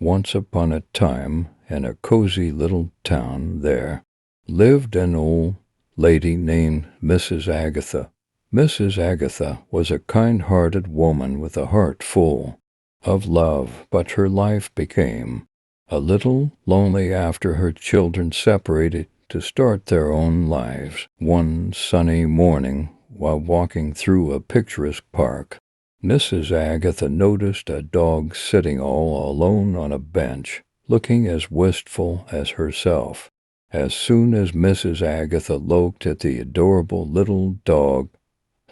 Once upon a time, in a cozy little town there, lived an old lady named Mrs. Agatha. Mrs. Agatha was a kind-hearted woman with a heart full of love, but her life became a little lonely after her children separated to start their own lives. One sunny morning, while walking through a picturesque park, Mrs. Agatha noticed a dog sitting all alone on a bench, looking as wistful as herself. As soon as Mrs. Agatha looked at the adorable little dog,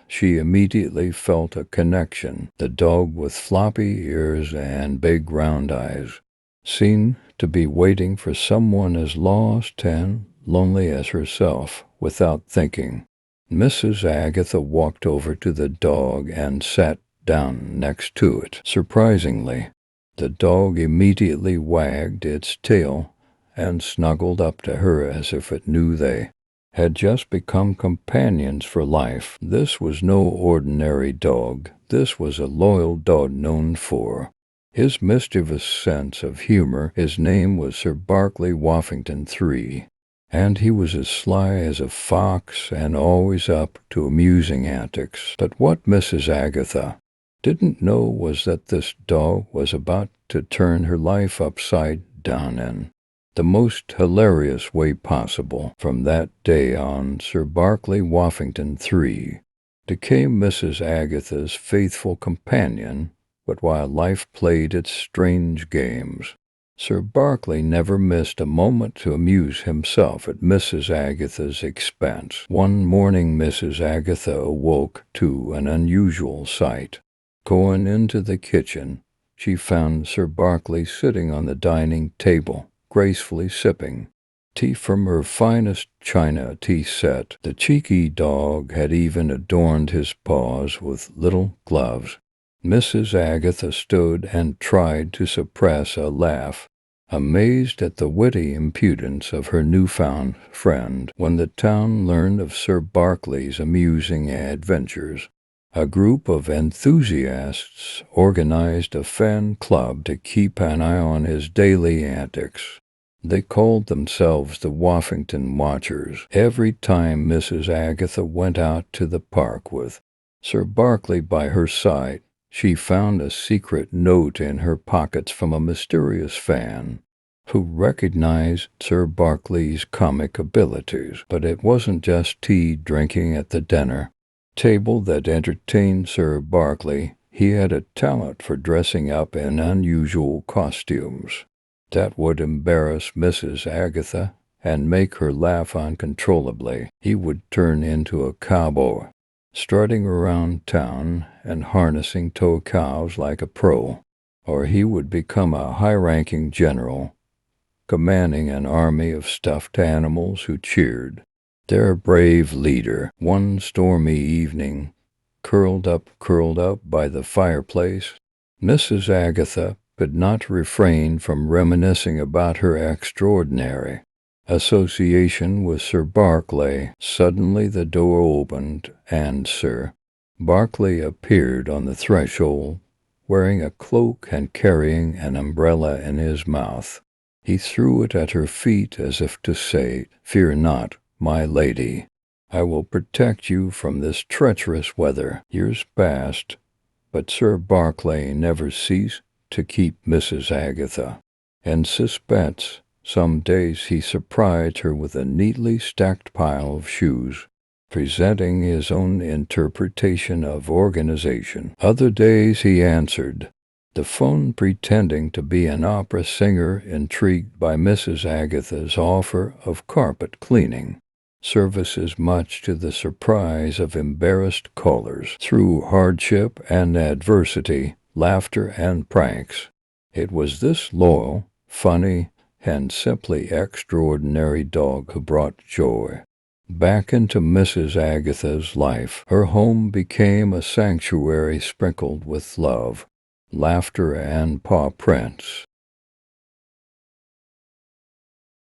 she immediately felt a connection. The dog with floppy ears and big round eyes seemed to be waiting for someone as lost and lonely as herself. Without thinking, Mrs. Agatha walked over to the dog and sat down next to it. Surprisingly, the dog immediately wagged its tail and snuggled up to her as if it knew they had just become companions for life. This was no ordinary dog. This was a loyal dog known for his mischievous sense of humor. His name was Sir Barclay Woffington III, and he was as sly as a fox and always up to amusing antics. But what Mrs. Agatha didn't know was that this dog was about to turn her life upside down in the most hilarious way possible. From that day on, Sir Barclay Woffington III became Mrs. Agatha's faithful companion, but while life played its strange games, Sir Barclay never missed a moment to amuse himself at Mrs. Agatha's expense. One morning Mrs. Agatha awoke to an unusual sight. Going into the kitchen, she found Sir Barclay sitting on the dining table, gracefully sipping tea from her finest china tea set. The cheeky dog had even adorned his paws with little gloves. Mrs. Agatha stood and tried to suppress a laugh, amazed at the witty impudence of her newfound friend. When the town learned of Sir Barclay's amusing adventures, a group of enthusiasts organized a fan club to keep an eye on his daily antics. They called themselves the Woffington Watchers. Every time Mrs. Agatha went out to the park with Sir Barclay by her side, she found a secret note in her pockets from a mysterious fan who recognized Sir Barclay's comic abilities. But it wasn't just tea drinking at the dinner table that entertained Sir Barclay. He had a talent for dressing up in unusual costumes that would embarrass Mrs. Agatha and make her laugh uncontrollably. He would turn into a cowboy, strutting around town and harnessing tow cows like a pro, or he would become a high-ranking general, commanding an army of stuffed animals who cheered their brave leader. One stormy evening, curled up by the fireplace, Mrs. Agatha could not refrain from reminiscing about her extraordinary association with Sir Barclay. Suddenly the door opened, and Sir Barclay appeared on the threshold, wearing a cloak and carrying an umbrella in his mouth. He threw it at her feet as if to say, "Fear not, my lady. I will protect you from this treacherous weather." Years passed, but Sir Barclay never ceased to keep Mrs. Agatha in suspense. Some days he surprised her with a neatly stacked pile of shoes, presenting his own interpretation of organization. Other days he answered the phone pretending to be an opera singer, intrigued by Mrs. Agatha's offer of carpet cleaning services, much to the surprise of embarrassed callers. Through hardship and adversity, laughter and pranks, it was this loyal, funny, and simply extraordinary dog who brought joy back into Mrs. Agatha's life. Her home became a sanctuary sprinkled with love, laughter, and paw prints.